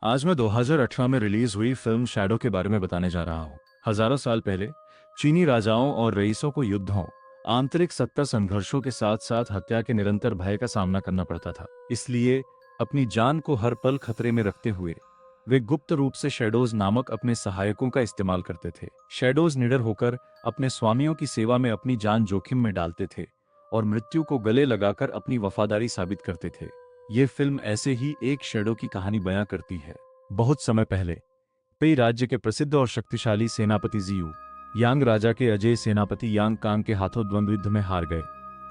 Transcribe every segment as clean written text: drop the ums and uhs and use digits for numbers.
आज मैं 2018 में रिलीज हुई फिल्म शैडो के बारे में बताने जा रहा हूँ। हजारों साल पहले चीनी राजाओं और रईसों को युद्धों, आंतरिक सत्ता संघर्षों के साथ साथ हत्या के निरंतर भय का सामना करना पड़ता था। इसलिए अपनी जान को हर पल खतरे में रखते हुए वे गुप्त रूप से शैडोज नामक अपने सहायकों का इस्तेमाल करते थे। शैडोज निडर होकर अपने स्वामियों की सेवा में अपनी जान जोखिम में डालते थे और मृत्यु को गले लगाकर अपनी वफादारी साबित करते थे। ये फिल्म ऐसे ही एक शैडो की कहानी बयां करती है। बहुत समय पहले पेई राज्य के प्रसिद्ध और शक्तिशाली सेनापति जियू यांग राजा के अजय सेनापति यांग कांग के हाथों द्वंद्व युद्ध में हार गए।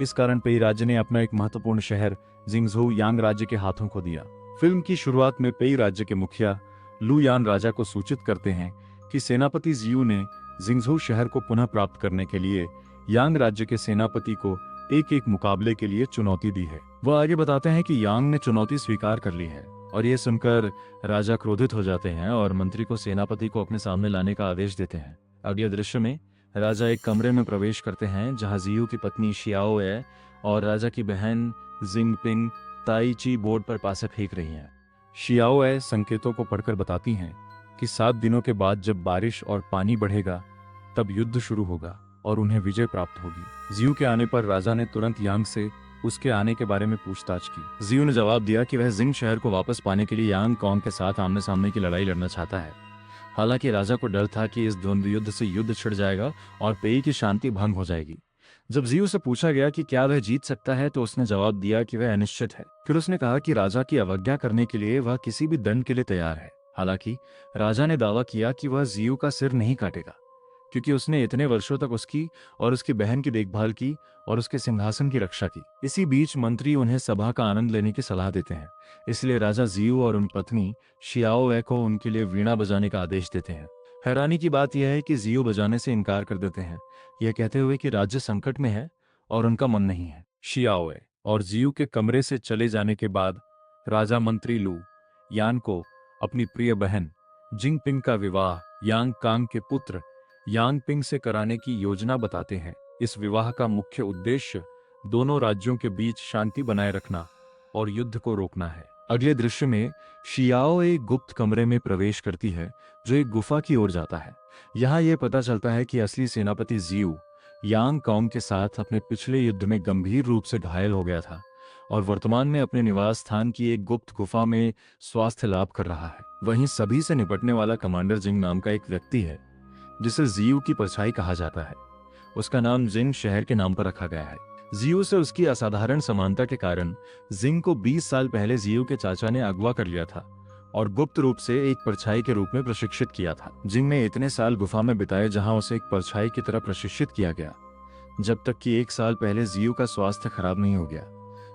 इस कारण पेई राज्य ने अपना एक महत्वपूर्ण शहर जिंगझोउ यांग राज्य के हाथों खो दिया। फिल्म की शुरुआत में पेई राज्य के मुखिया लू यान राजा को सूचित करते हैं कि सेनापति जियू ने जिंगझोउ शहर को पुनः प्राप्त करने के लिए यांग राज्य के सेनापति को एक एक मुकाबले के लिए चुनौती दी है। वह आगे बताते हैं कि यांग ने चुनौती स्वीकार कर ली है और ये सुनकर राजा क्रोधित हो जाते हैं और मंत्री को सेनापति को अपने सामने लाने का आदेश देते हैं। अगले दृश्य में राजा एक कमरे में प्रवेश करते हैं जहां जियू की पत्नी शियाओ है और राजा की बहन जिंगपिंग ताई ची बोर्ड पर पासे फेंक रही हैं। शियाओ है संकेतों को पढ़कर बताती हैं कि 7 दिनों के बाद जब बारिश और पानी बढ़ेगा तब युद्ध शुरू होगा और उन्हें विजय प्राप्त होगी। जियू के आने पर राजा ने तुरंत यांग से उसके आने के बारे में पूछताछ की। जियू ने जवाब दिया कि वह जिंग शहर को वापस पाने के लिए यांग कांग के साथ आमने सामने की लड़ाई लड़ना चाहता है। हालांकि राजा को डर था कि इस द्वंद्व युद्ध से युद्ध छिड़ जाएगा और पेई की शांति भंग हो जाएगी। जब जियू से पूछा गया कि क्या वह जीत सकता है तो उसने जवाब दिया कि वह अनिश्चित है। फिर उसने कहा कि राजा की अवज्ञा करने के लिए वह किसी भी दंड के लिए तैयार है। हालांकि राजा ने दावा किया कि वह जियू का सिर नहीं काटेगा क्योंकि उसने इतने वर्षों तक उसकी और उसकी बहन की देखभाल की और उसके सिंहासन की रक्षा की। इसी बीच मंत्री उन्हें सभा का आनंद लेने की सलाह देते हैं, इसलिए राजा जियू और उनकी पत्नी शियाओ वै को उनके लिए वीणा बजाने का आदेश देते हैं। हैरानी की बात यह है कि जियू बजाने से इनकार कर देते हैं, यह कहते हुए कि राज्य संकट में है और उनका मन नहीं है। शियाओ वै और जियू के कमरे से चले जाने के बाद राजा मंत्री लू यान को अपनी प्रिय बहन जिंगपिंग का विवाह यांग कांग के पुत्र यांगपिंग से कराने की योजना बताते हैं। इस विवाह का मुख्य उद्देश्य दोनों राज्यों के बीच शांति बनाए रखना और युद्ध को रोकना है। अगले दृश्य में शियाओ एक गुप्त कमरे में प्रवेश करती है जो एक गुफा की ओर जाता है। यहाँ यह पता चलता है कि असली सेनापति जियू यांग कांग के साथ अपने पिछले युद्ध में गंभीर रूप से घायल हो गया था और वर्तमान में अपने निवास स्थान की एक गुप्त गुफा में स्वास्थ्य लाभ कर रहा है। वहीं सभी से निपटने वाला कमांडर जिंग नाम का एक व्यक्ति है जिसे जियू की परछाई कहा जाता है। उसका नाम जिंग शहर के नाम पर रखा गया है। जियू से उसकी असाधारण समानता के कारण जिंग को 20 साल पहले जियू के चाचा ने अगवा कर लिया था और गुप्त रूप से एक परछाई के रूप में प्रशिक्षित किया था। जिंग ने इतने साल गुफा में बिताए जहां उसे एक परछाई की तरह प्रशिक्षित किया गया जब तक कि 1 साल पहले जियू का स्वास्थ्य खराब नहीं हो गया।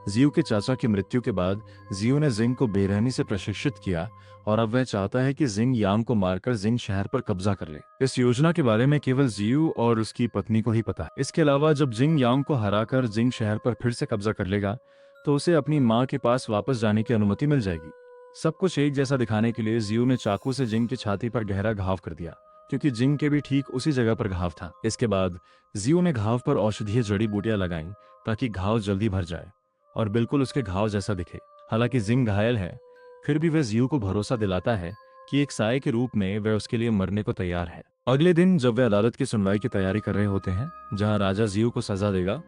जियू के चाचा की मृत्यु के बाद जियू ने जिंग को बेरहमी से प्रशिक्षित किया और अब वह चाहता है कि जिंग यांग को मारकर जिंग शहर पर कब्जा कर ले। इस योजना के बारे में केवल जियू और उसकी पत्नी को ही पता है। इसके अलावा जब जिंग यांग को हराकर जिंग शहर पर फिर से कब्जा कर लेगा तो उसे अपनी माँ के पास वापस जाने की अनुमति मिल जाएगी। सब कुछ एक जैसा दिखाने के लिए जियू ने चाकू से जिंग की छाती पर गहरा घाव कर दिया क्योंकि जिंग के भी ठीक उसी जगह पर घाव था। इसके बाद जियू ने घाव पर औषधीय जड़ी बूटियां लगाई ताकि घाव जल्दी भर जाए और बिल्कुल उसके घाव जैसा दिखे। हालांकि जिंग घायल है फिर भी वह जियू को भरोसा दिलाता है कि एक साये के रूप में वह उसके लिए मरने को तैयार है। अगले दिन जब वे अदालत की सुनवाई की तैयारी कर रहे होते हैं जहां राजा जियू को सजा देगा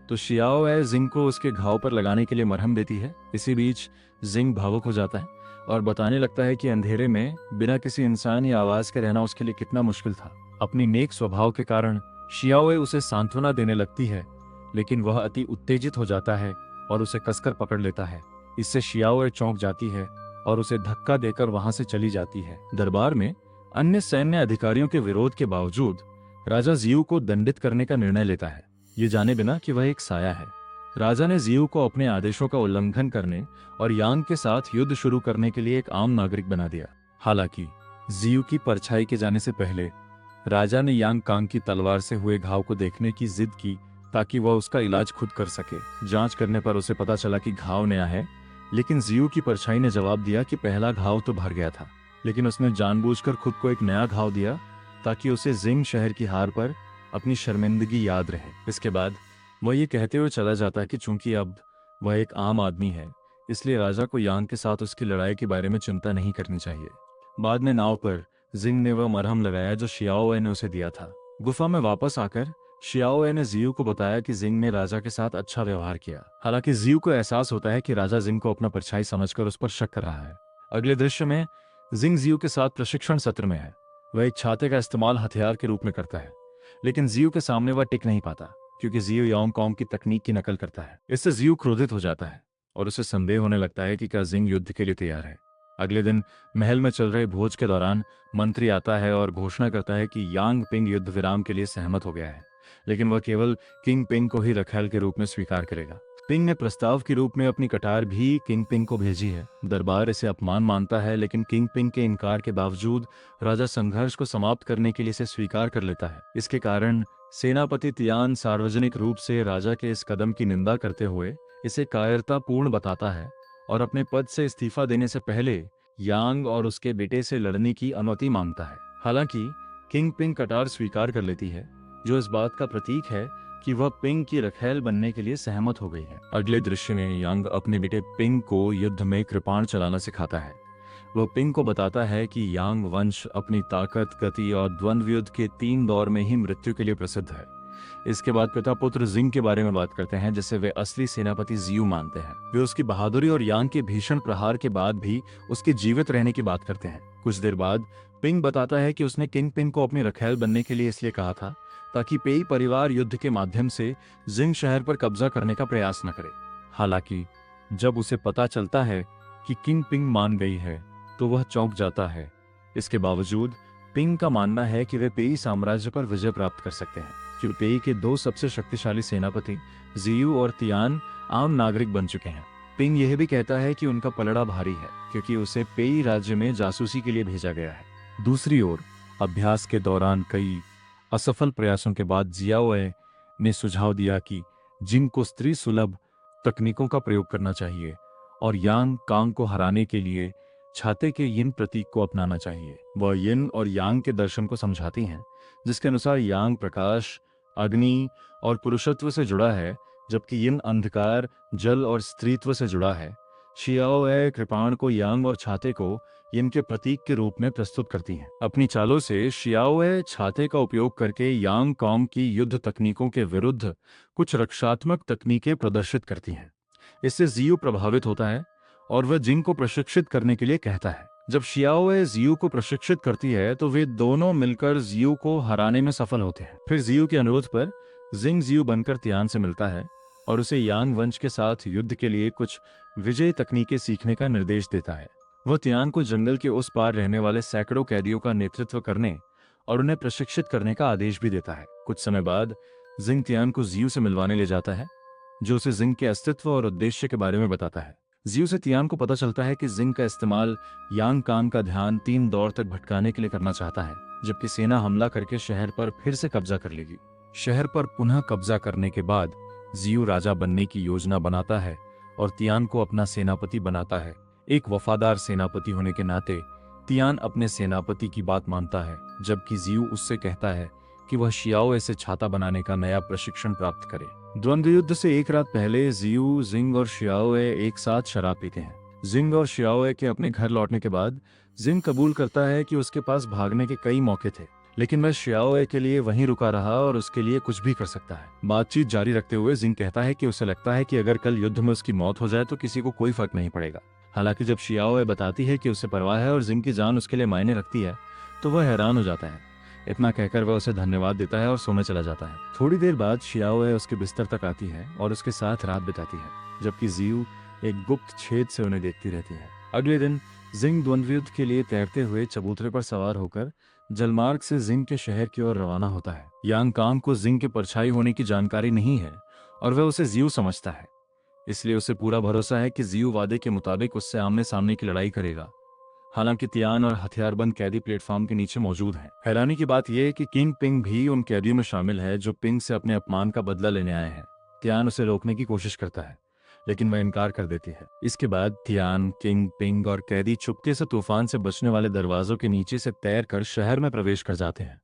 तो शियाओ वै जिंग को उसके घाव पर लगाने के लिए मरहम देती है। इसी बीच जिंग भावुक हो जाता है और बताने लगता है कि अंधेरे में बिना किसी इंसान या आवाज के रहना उसके लिए कितना मुश्किल था। अपनी नेक स्वभाव के कारण शियाओ वै उसे सांत्वना देने लगती है लेकिन वह अति उत्तेजित हो जाता है और उसे कसकर पकड़ लेता है। इससे शियाओ वै चौंक जाती है और उसे धक्का देकर वहां से चली जाती है। दरबार में अन्य सैन्य अधिकारियों के विरोध के बावजूद राजा जियू को दंडित करने का निर्णय लेता है, ये जाने बिना कि वह एक साया है। राजा ने जियू को अपने आदेशों का उल्लंघन करने और यांग के साथ युद्ध शुरू करने के लिए एक आम नागरिक बना दिया। हालांकि जियू की परछाई के जाने से पहले राजा ने यांग कांग की तलवार से हुए घाव को देखने की जिद की ताकि वह उसका इलाज खुद कर सके। जांच करने पर उसे पता चला कि घाव नया है, लेकिन जियू की परछाई ने जवाब दिया कि पहला घाव तो भर गया था, लेकिन उसने जानबूझकर खुद को एक नया घाव दिया ताकि उसे जिंग शहर की हार पर अपनी शर्मिंदगी याद रहे। इसके बाद वह ये कहते हुए चला जाता है कि चूंकि अब वह एक आम आदमी है इसलिए राजा को यांग के साथ उसकी लड़ाई के बारे में चिंता नहीं करनी चाहिए। बाद में नाव पर जिंग ने वह मरहम लगाया जो शियाओए ने उसे दिया था। गुफा में वापस आकर शियाओए ने जियू को बताया कि जिंग ने राजा के साथ अच्छा व्यवहार किया। हालांकि जियू को एहसास होता है कि राजा जिंग को अपना परछाई समझकर उस पर शक कर रहा है। अगले दृश्य में जिंग जियू के साथ प्रशिक्षण सत्र में है। वह एक छाते का इस्तेमाल हथियार के रूप में करता है, लेकिन जियू के सामने वह टिक नहीं पाता क्योंकि जियू यांग कॉन्ग की तकनीक की नकल करता है। इससे जियू क्रोधित हो जाता है और उसे संदेह होने लगता है कि क्या जिंग युद्ध के लिए तैयार है। अगले दिन महल में चल रहे भोज के दौरान मंत्री आता है और घोषणा करता है कि यांग पिंग युद्ध विराम के लिए सहमत हो गया है, लेकिन वह केवल किंग पिंग को ही रखैल के रूप में स्वीकार करेगा। पिंग ने प्रस्ताव के रूप में अपनी कटार भी किंग पिंग को भेजी है। दरबार इसे अपमान मानता है, लेकिन किंग पिंग के इनकार के बावजूद राजा संघर्ष को समाप्त करने के लिए इसे स्वीकार कर लेता है। इसके कारण सेनापति तियान सार्वजनिक रूप से राजा के इस कदम की निंदा करते हुए इसे कायरतापूर्ण बताता है और अपने पद से इस्तीफा देने से पहले यांग और उसके बेटे से लड़ने की अनुमति मांगता है। हालांकि किंग पिंग कटार स्वीकार कर लेती है, जो इस बात का प्रतीक है कि वह पिंग की रखैल बनने के लिए सहमत हो गई है। अगले दृश्य में यांग अपने बेटे पिंग को युद्ध में कृपाण चलाना सिखाता है। वह पिंग को बताता है कि यांग वंश अपनी ताकत, गति और द्वंद्व युद्ध के 3 दौर में ही मृत्यु के लिए प्रसिद्ध है। इसके बाद पिता पुत्र जिंग के बारे में बात करते हैं, जिसे वे असली सेनापति जियू मानते हैं। वे उसकी बहादुरी और यांग के भीषण प्रहार के बाद भी उसके जीवित रहने की बात करते हैं। कुछ देर बाद पिंग बताता है कि उसने किंग पिंग को अपनी रखैल बनने के लिए इसलिए कहा था ताकि पेई परिवार युद्ध के माध्यम से जिंग शहर पर कब्जा करने का प्रयास न करे। हालांकि जब उसे पता चलता है कि किंग पिंग मान गई है तो वह चौंक जाता है। इसके बावजूद पिंग का मानना है कि वे पेई साम्राज्य पर विजय प्राप्त कर सकते हैं, क्योंकि पेई के 2 सबसे शक्तिशाली सेनापति जियू और तियान आम नागरिक बन चुके हैं। पिंग यह भी कहता है कि उनका पलड़ा भारी है क्योंकि उसे पेई राज्य में जासूसी के लिए भेजा गया है। दूसरी ओर अभ्यास के दौरान कई असफल प्रयासों के बाद जियाओए ने सुझाव दिया कि जिंग को स्त्री सुलभ तकनीकों का प्रयोग करना चाहिए और यांग कांग को हराने के लिए छाते के यिन प्रतीक को अपनाना चाहिए। वह यिन और यांग के दर्शन को समझाती हैं, जिसके अनुसार यांग प्रकाश, अग्नि और पुरुषत्व से जुड़ा है, जबकि यिन अंधकार, जल और स्त्रीत्व से जुड़ा है। शियाओए कृपाण को यांग और छाते को यिन के प्रतीक के रूप में प्रस्तुत करती हैं। अपनी चालों से शियाओए छाते का उपयोग करके यांग कॉन्ग की युद्ध तकनीकों के विरुद्ध कुछ रक्षात्मक तकनीकें प्रदर्शित करती हैं। इससे जियू प्रभावित होता है और वह जिंग को प्रशिक्षित करने के लिए कहता है। जब शियाओए जियू को प्रशिक्षित करती है तो वे दोनों मिलकर जियू को हराने में सफल होते हैं। फिर जियू के अनुरोध पर जिंग जियू बनकर तियान से मिलता है और उसे यांग वंश के साथ युद्ध के लिए कुछ विजय तकनीकें सीखने का निर्देश देता है। वह तियान को जंगल के उस पार रहने वाले सैकड़ों कैदियों का नेतृत्व करने और उन्हें प्रशिक्षित करने का आदेश भी देता है। कुछ समय बाद जिंग तियान को जियू से मिलवाने ले जाता है, जो उसे जिंग के अस्तित्व और उद्देश्य के बारे में बताता है। जियू से तियान को पता चलता है कि जिंग का इस्तेमाल यांग कांग का ध्यान 3 दौर तक भटकाने के लिए करना चाहता है, जबकि सेना हमला करके शहर पर फिर से कब्जा कर लेगी। शहर पर पुनः कब्जा करने के बाद जियू राजा बनने की योजना बनाता है और तियान को अपना सेनापति बनाता है। एक वफादार सेनापति होने के नाते तियान अपने सेनापति की बात मानता है, जबकि जियू उससे कहता है कि वह शियाओए से छाता बनाने का नया प्रशिक्षण प्राप्त करे। द्वंद्व युद्ध से एक रात पहले जियू, जिंग और शियाओए एक साथ शराब पीते हैं। जिंग और शियाओए के अपने घर लौटने के बाद जिंग कबूल करता है कि उसके पास भागने के कई मौके थे, लेकिन वह शियाओए के लिए वहीं रुका रहा और उसके लिए कुछ भी कर सकता है। बातचीत जारी रखते हुए जिंग कहता है कि उसे लगता है कि अगर कल युद्ध में उसकी मौत हो जाए तो किसी को कोई फर्क नहीं पड़ेगा। हालांकि जब शियाओए बताती है कि उसे परवाह है और जिंग की जान उसके लिए मायने रखती है, तो वह हैरान हो जाता है। इतना कहकर वह उसे धन्यवाद देता है और सोने चला जाता है। थोड़ी देर बाद शियाओए उसके बिस्तर तक आती है और उसके साथ रात बिताती है, जबकि जियू एक गुप्त छेद से उन्हें देखती रहती है। अगले दिन जिंग द्वंद्व युद्ध के लिए तैरते हुए चबूतरे पर सवार होकर जलमार्ग से जिंग के शहर की ओर रवाना होता है। यांग कांग को जिंग के परछाई होने की जानकारी नहीं है और वह उसे जियू समझता है, इसलिए उसे पूरा भरोसा है कि जियू वादे के मुताबिक उससे आमने सामने की लड़ाई करेगा। हालांकि तियान और हथियारबंद कैदी प्लेटफॉर्म के नीचे मौजूद हैं। हैरानी की बात यह है कि किंग पिंग भी उन कैदियों में शामिल है जो पिंग से अपने अपमान का बदला लेने आए हैं। तियान उसे रोकने की कोशिश करता है, लेकिन वह इनकार कर देती है। इसके बाद तियान, किंग पिंग और कैदी चुपके से तूफान से बचने वाले दरवाजों के नीचे से तैरकर शहर में प्रवेश कर जाते हैं,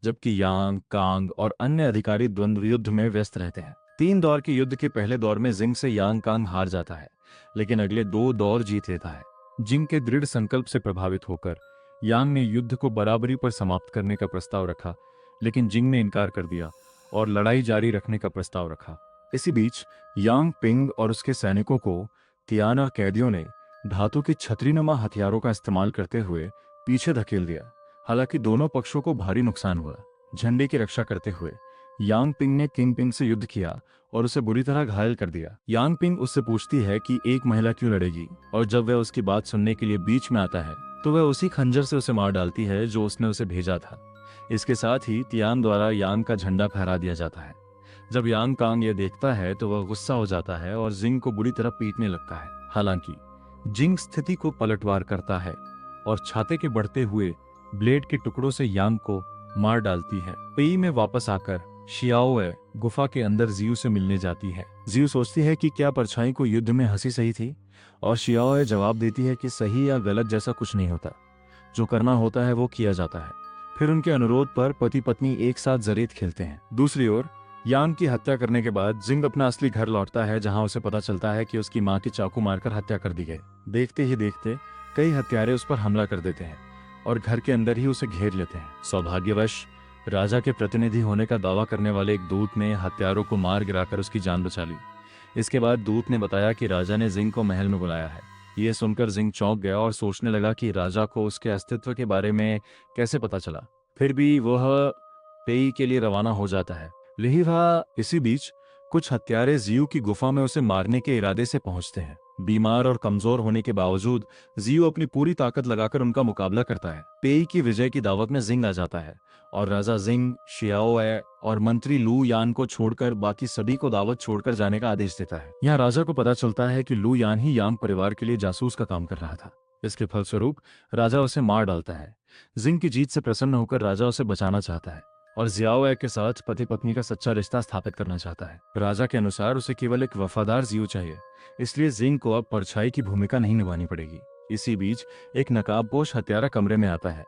जबकि यांग, कांग और अन्य अधिकारी द्वंद्व युद्ध में व्यस्त रहते हैं। 3 दौर के युद्ध के पहले दौर में जिंग से यांग कांग हार जाता है, लेकिन अगले 2 दौर जीत लेता है। जिंग के दृढ़ संकल्प से प्रभावित होकर यांग ने युद्ध को बराबरी पर समाप्त करने का प्रस्ताव रखा, लेकिन जिंग ने इनकार कर दिया और लड़ाई जारी रखने का प्रस्ताव रखा। इसी बीच यांग पिंग और उसके सैनिकों को तियाना कैदियों ने धातु की छतरीनुमा हथियारों का इस्तेमाल करते हुए पीछे धकेल दिया। हालांकि दोनों पक्षों को भारी नुकसान हुआ। झंडे की रक्षा करते हुए यांग पिंग ने किंग पिंग से युद्ध किया और उसे बुरी तरह घायल कर दिया। यांग पिंग उससे पूछती है कि एक महिला क्यों लड़ेगी, और जब वह उसकी बात सुनने के लिए बीच में आता है तो वह उसी खंजर से उसे मार डालती है जो उसने उसे भेजा था। इसके साथ ही तियान द्वारा यांग का झंडा फहरा दिया जाता है। जब यांग कांग यह देखता है तो वह गुस्सा हो जाता है और जिंग को बुरी तरह पीटने लगता है। हालांकि जिंग स्थिति को पलटवार करता है और छाते के बढ़ते हुए ब्लेड के टुकड़ों से यांग को मार डालती है। पेई में वापस आकर शियाओए गुफा के अंदर जियू से मिलने जाती है। जियू सोचती है कि क्या परछाई को युद्ध में हंसी सही थी, और शियाओए जवाब देती है कि सही या गलत जैसा कुछ नहीं होता, जो करना होता है वो किया जाता है। फिर उनके अनुरोध पर पति पत्नी एक साथ जरीत खेलते हैं। दूसरी ओर यांग की हत्या करने के बाद जिंग अपना असली घर लौटता है, जहां उसे पता चलता है कि उसकी मां की चाकू मारकर हत्या कर दी गई। देखते ही देखते कई हत्यारे उस पर हमला कर देते हैं और घर के अंदर ही उसे घेर लेते हैं। सौभाग्यवश राजा के प्रतिनिधि होने का दावा करने वाले एक दूत ने हत्यारों को मार गिराकर उसकी जान बचा ली। इसके बाद दूत ने बताया कि राजा ने जिंग को महल में बुलाया है। यह सुनकर जिंग चौंक गया और सोचने लगा कि राजा को उसके अस्तित्व के बारे में कैसे पता चला। फिर भी वह पेई के लिए रवाना हो जाता है। इसी बीच कुछ हत्यारे जियू की गुफा में उसे मारने के इरादे से पहुंचते हैं। बीमार और कमजोर होने के बावजूद जियू अपनी पूरी ताकत लगाकर उनका मुकाबला करता है। पेई की विजय की दावत में जिंग आ जाता है और राजा जिंग, शियाओए और मंत्री लू यान को छोड़कर बाकी सभी को दावत छोड़कर जाने का आदेश देता है। यहाँ राजा को पता चलता है कि लू यान ही यांग परिवार के लिए जासूस का काम कर रहा था। इसके फलस्वरूप राजा उसे मार डालता है। जिंग की जीत से प्रसन्न होकर राजा उसे बचाना चाहता है और जियाओए के साथ पति पत्नी का सच्चा रिश्ता स्थापित करना चाहता है। राजा के अनुसार उसे केवल एक वफादार जियू चाहिए, इसलिए जिंग को अब परछाई की भूमिका नहीं निभानी पड़ेगी। इसी बीच एक नकाबपोश हत्यारा कमरे में आता है,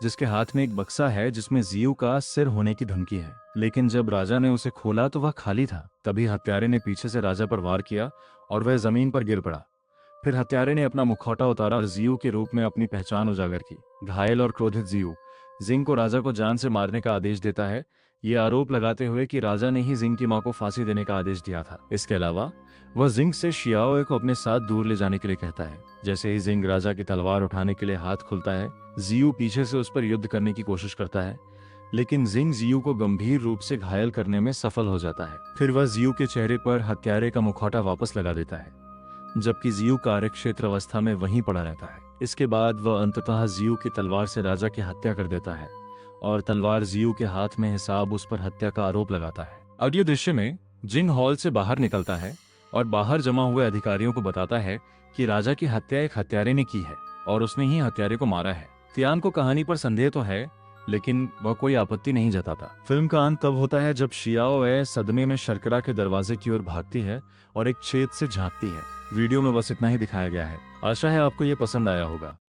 जिसके हाथ में एक बक्सा है जिसमें जियू का सिर होने की धमकी है। लेकिन जब राजा ने उसे खोला तो वह खाली था। तभी हत्यारे ने पीछे से राजा पर वार किया और वह जमीन पर गिर पड़ा। फिर हत्यारे ने अपना मुखौटा उतारा और जियू के रूप में अपनी पहचान उजागर की। घायल और क्रोधित जियू जिंग को राजा को जान से मारने का आदेश देता है, ये आरोप लगाते हुए कि राजा ने ही जिंग की मां को फांसी देने का आदेश दिया था। इसके अलावा वह जिंग से शियाओए को अपने साथ दूर ले जाने के लिए कहता है। जैसे ही जिंग राजा की तलवार उठाने के लिए हाथ खुलता है, जियू पीछे से उस पर युद्ध करने की कोशिश करता है, लेकिन जिंग जियू को गंभीर रूप से घायल करने में सफल हो जाता है। फिर वह जियू के चेहरे पर हत्यारे का मुखौटा वापस लगा देता है, जबकि जियू कार्य क्षेत्र अवस्था में वहीं पड़ा रहता है। इसके बाद वह अंततः जियू की तलवार से राजा की हत्या कर देता है और तलवार जियू के हाथ में हिसाब उस पर हत्या का आरोप लगाता है। अगले दृश्य में जिंग हॉल से बाहर निकलता है और बाहर जमा हुए अधिकारियों को बताता है कि राजा की हत्या एक हत्यारे ने की है और उसने ही हत्यारे को मारा है। तियान को कहानी पर संदेह तो है, लेकिन वह कोई आपत्ति नहीं जताता। फिल्म का अंत तब होता है जब शियाओए सदमे में शर्करा के दरवाजे की ओर भागती है और एक छेद से झांकती है। वीडियो में बस इतना ही दिखाया गया है। आशा है आपको ये पसंद आया होगा।